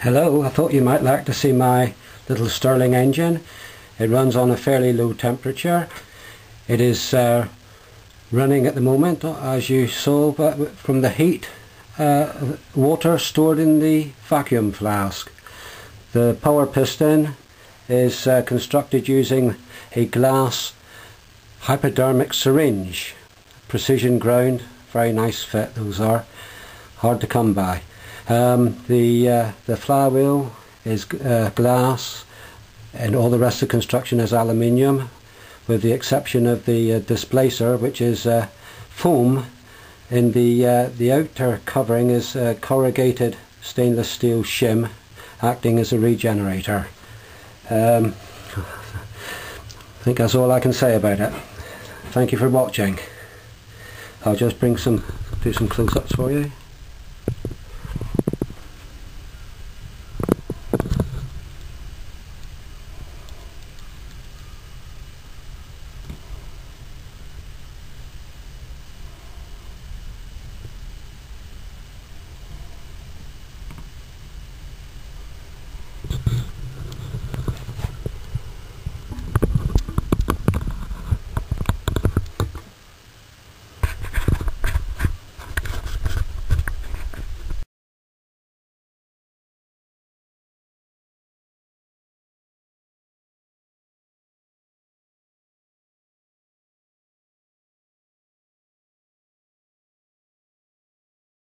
Hello, I thought you might like to see my little Stirling engine. It runs on a fairly low temperature. It is running at the moment, as you saw, but from the heat water stored in the vacuum flask. The power piston is constructed using a glass hypodermic syringe. Precision ground, very nice fit those are, hard to come by. The flywheel is glass, and all the rest of the construction is aluminium, with the exception of the displacer, which is foam. In the outer covering is corrugated stainless steel shim, acting as a regenerator. I think that's all I can say about it. Thank you for watching. I'll just do some close-ups for you.